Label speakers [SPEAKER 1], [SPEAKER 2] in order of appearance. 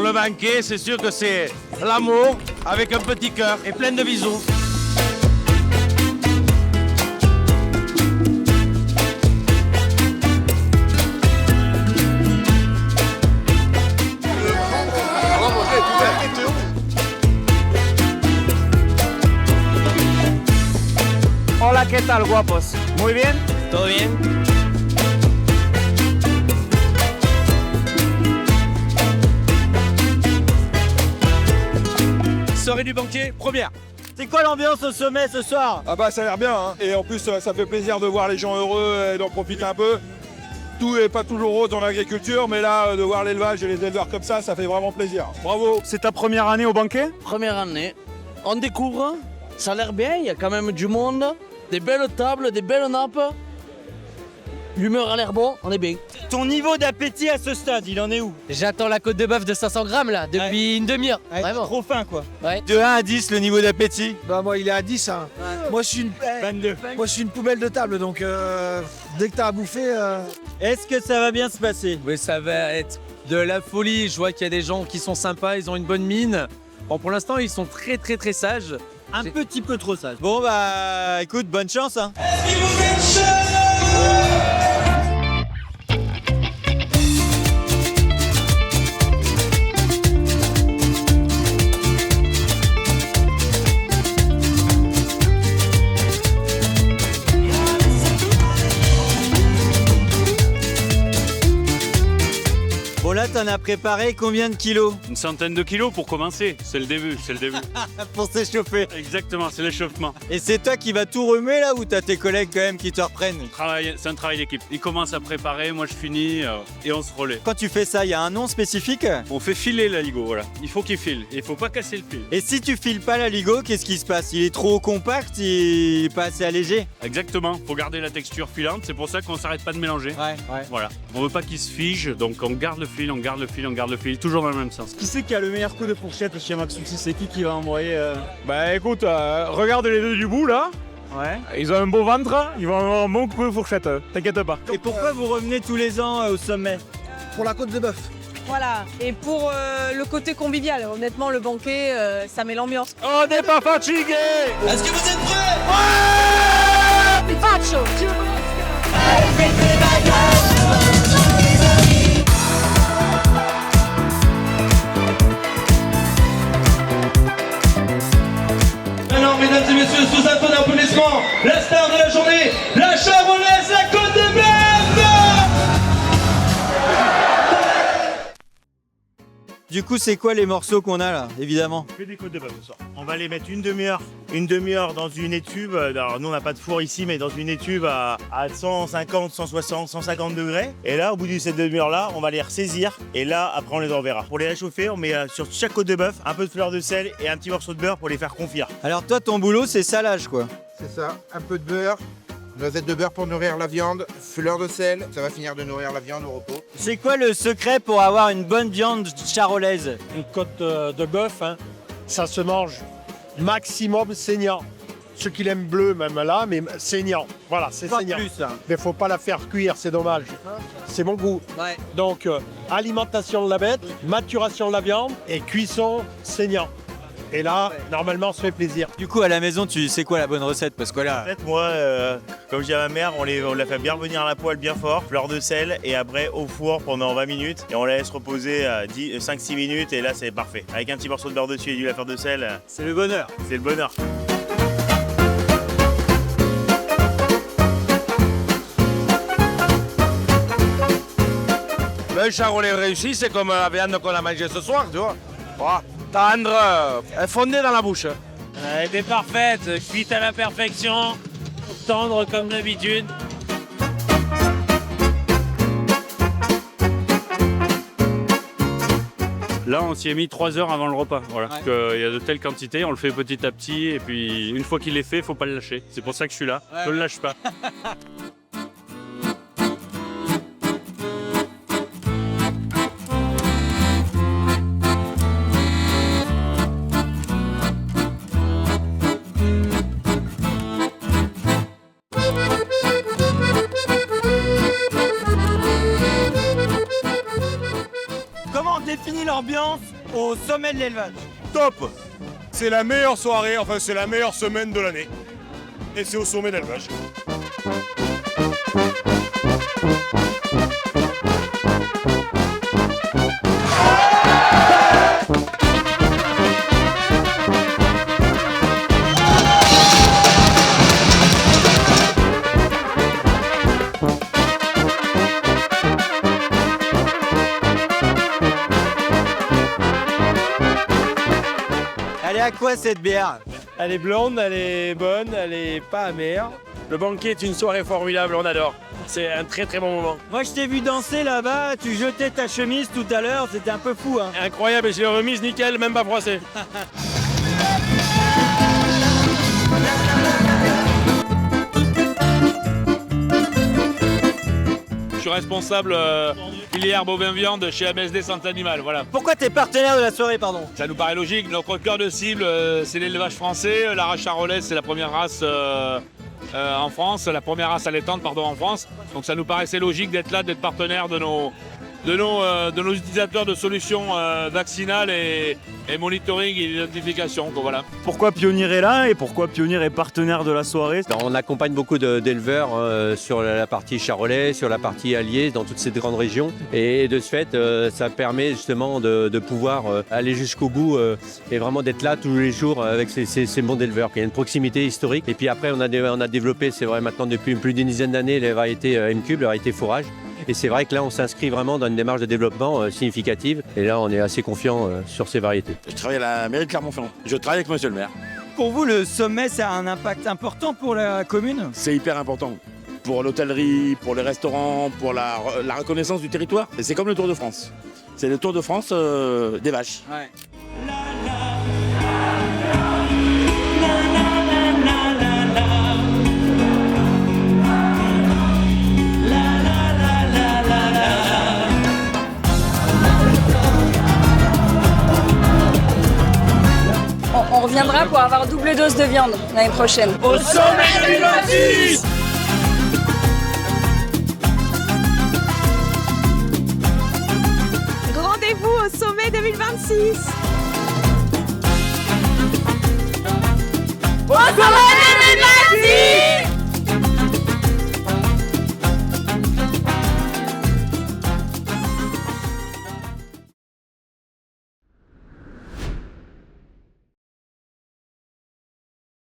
[SPEAKER 1] le banquet, c'est sûr que c'est l'amour avec un petit cœur et plein de bisous.
[SPEAKER 2] Hola, ¿qué tal, guapos? Muy bien.
[SPEAKER 1] Todo bien? Soirée du banquier, première.
[SPEAKER 2] C'est quoi l'ambiance au sommet ce soir?
[SPEAKER 3] Ah bah ça a l'air bien, hein. Et en plus ça fait plaisir de voir les gens heureux et d'en profiter un peu. Tout n'est pas toujours rose dans l'agriculture, mais là de voir l'élevage et les éleveurs comme ça fait vraiment plaisir. Bravo.
[SPEAKER 2] C'est ta première année au banquet?
[SPEAKER 4] Première année, on découvre, ça a l'air bien, il y a quand même du monde, des belles tables, des belles nappes. L'humeur a l'air bon, on est bien.
[SPEAKER 2] Ton niveau d'appétit à ce stade, il en est où?
[SPEAKER 5] J'attends la côte de bœuf de 500 grammes là, depuis une demi-heure. Vraiment.
[SPEAKER 2] Trop fin quoi.
[SPEAKER 5] Ouais.
[SPEAKER 2] De 1 à 10, le niveau d'appétit?
[SPEAKER 6] Bah moi il est à 10 hein. Moi je suis
[SPEAKER 2] 22.
[SPEAKER 6] Moi je suis une poubelle de table donc dès que t'as à bouffer
[SPEAKER 2] Est-ce que ça va bien se passer?
[SPEAKER 7] Oui, ça va être de la folie. Je vois qu'il y a des gens qui sont sympas, ils ont une bonne mine. Bon, pour l'instant, ils sont très sages.
[SPEAKER 2] Un petit peu trop sage. Bon bah écoute, bonne chance hein. Bon là t'en as préparé combien de kilos?
[SPEAKER 8] Une centaine de kilos pour commencer, c'est le début.
[SPEAKER 2] Pour s'échauffer.
[SPEAKER 8] Exactement, c'est l'échauffement.
[SPEAKER 2] Et c'est toi qui vas tout remuer là ou t'as tes collègues quand même qui te reprennent?
[SPEAKER 8] C'est un travail d'équipe. Ils commencent à préparer, moi je finis et on se relaie.
[SPEAKER 2] Quand tu fais ça, il y a un nom spécifique?
[SPEAKER 8] On fait filer l'aligot, voilà. Il faut qu'il file, il faut pas casser le fil.
[SPEAKER 2] Et si tu files pas l'aligot, qu'est-ce qui se passe? Il est trop compact, il est pas assez allégé?
[SPEAKER 8] Exactement, faut garder la texture filante, c'est pour ça qu'on s'arrête pas de mélanger.
[SPEAKER 2] Ouais.
[SPEAKER 8] Voilà, on veut pas qu'il se fige, donc on garde le fil, on garde le fil, toujours dans le même sens.
[SPEAKER 2] Qui c'est qui a le meilleur coup de fourchette chez Max Souci? C'est qui va envoyer
[SPEAKER 3] Bah écoute, regarde les deux du bout là.
[SPEAKER 2] Ouais.
[SPEAKER 3] Ils ont un beau ventre, ils vont avoir un bon coup de fourchette, t'inquiète pas.
[SPEAKER 2] Et pourquoi vous revenez tous les ans au sommet?
[SPEAKER 6] pour la côte de bœuf.
[SPEAKER 9] Voilà, et pour le côté convivial, honnêtement le banquet, ça met l'ambiance.
[SPEAKER 3] On n'est pas fatigué.
[SPEAKER 4] Est-ce que vous êtes prêts?
[SPEAKER 9] Faccio.
[SPEAKER 4] Alors, mesdames et messieurs, sous un ton d'applaudissements, la star de la journée, la Charolaise, la côte de bœuf!
[SPEAKER 2] Du coup, c'est quoi les morceaux qu'on a là, évidemment?
[SPEAKER 10] Que des côtes de bœuf ce soir. On va les mettre une demi-heure dans une étube. Alors nous on n'a pas de four ici, mais dans une étube à 150, 160, 150 degrés. Et là, au bout de cette demi-heure là, on va les ressaisir. Et là, après on les enverra. Pour les réchauffer, on met sur chaque côte de bœuf un peu de fleur de sel et un petit morceau de beurre pour les faire confire.
[SPEAKER 2] Alors toi, ton boulot, c'est salage quoi.
[SPEAKER 11] C'est ça, un peu de beurre, noisette de beurre pour nourrir la viande, fleur de sel, ça va finir de nourrir la viande au repos.
[SPEAKER 2] C'est quoi le secret pour avoir une bonne viande charolaise?
[SPEAKER 12] Une côte de bœuf, hein, ça se mange maximum saignant. Ceux qui l'aiment bleu même là, mais saignant. Voilà, c'est
[SPEAKER 2] Pas
[SPEAKER 12] saignant.
[SPEAKER 2] plus, hein.
[SPEAKER 12] Mais faut pas la faire cuire, c'est dommage. C'est mon goût.
[SPEAKER 2] Ouais.
[SPEAKER 12] Donc, alimentation de la bête, maturation de la viande et cuisson saignant. Et là, normalement, on se fait plaisir.
[SPEAKER 2] Du coup, à la maison, tu sais quoi la bonne recette? Parce que là,
[SPEAKER 10] En fait, moi, comme je dis à ma mère, on la fait bien revenir à la poêle bien fort, fleur de sel et après au four pendant 20 minutes. Et on la laisse reposer 5-6 minutes et là c'est parfait. Avec un petit morceau de beurre dessus et du fleur de sel,
[SPEAKER 2] c'est le bonheur.
[SPEAKER 10] c'est le bonheur.
[SPEAKER 1] Le charolais réussi, c'est comme la viande qu'on a mangée ce soir, tu vois. Oh, tendre, fondée dans la bouche.
[SPEAKER 4] Elle était parfaite, cuite à la perfection, tendre comme d'habitude.
[SPEAKER 8] Là, on s'y est mis 3 heures avant le repas. Voilà.
[SPEAKER 2] Ouais.
[SPEAKER 8] Parce qu'il y a de telles quantités, on le fait petit à petit. Et puis, une fois qu'il est fait, faut pas le lâcher. C'est pour ça que je suis là.
[SPEAKER 2] Ouais.
[SPEAKER 8] Je le lâche pas.
[SPEAKER 2] Comment on définit l'ambiance au sommet de l'élevage.
[SPEAKER 3] Top. C'est la meilleure soirée, enfin c'est la meilleure semaine de l'année. Et c'est au sommet d'élevage.
[SPEAKER 2] Elle est à quoi cette bière?
[SPEAKER 1] Elle est blonde, elle est bonne, elle est pas amère. Le banquet est une soirée formidable, on adore. C'est un très très bon moment.
[SPEAKER 2] Moi je t'ai vu danser là-bas, tu jetais ta chemise tout à l'heure, c'était un peu fou hein.
[SPEAKER 1] Incroyable, et j'ai remise nickel, même pas froissée.
[SPEAKER 8] Je suis responsable filière bovin-viande chez ABSD Santé Animale, voilà.
[SPEAKER 2] Pourquoi t'es partenaire de la soirée, pardon?
[SPEAKER 8] Ça nous paraît logique, notre cœur de cible c'est l'élevage français, la race charolaise c'est la première race en France, la première race allaitante en France. Donc ça nous paraissait logique d'être là, d'être partenaire de nos utilisateurs de solutions vaccinales et monitoring et identification. Donc voilà.
[SPEAKER 13] Pourquoi Pionnier est là et pourquoi Pionnier est partenaire de la soirée?
[SPEAKER 14] On accompagne beaucoup d'éleveurs sur la partie charolais, sur la partie alliée, dans toutes ces grandes régions. Et de ce fait, ça permet justement de pouvoir aller jusqu'au bout et vraiment d'être là tous les jours avec ces mondes d'éleveurs. Il y a une proximité historique. Et puis après, on a développé, c'est vrai maintenant depuis plus d'une dizaine d'années, les variétés M-Cube, les variétés fourrage. Et c'est vrai que là, on s'inscrit vraiment dans une démarche de développement significative. Et là, on est assez confiant sur ces variétés.
[SPEAKER 15] Je travaille à la mairie de Clermont-Ferrand. Je travaille avec monsieur le maire.
[SPEAKER 2] Pour vous, le sommet, ça a un impact important pour la commune?
[SPEAKER 15] C'est hyper important. Pour l'hôtellerie, pour les restaurants, pour la reconnaissance du territoire. Et c'est comme le Tour de France. C'est le Tour de France des vaches.
[SPEAKER 2] Ouais.
[SPEAKER 9] On reviendra pour avoir double dose de viande l'année prochaine.
[SPEAKER 1] Au sommet 2026!
[SPEAKER 9] Rendez-vous au sommet 2026!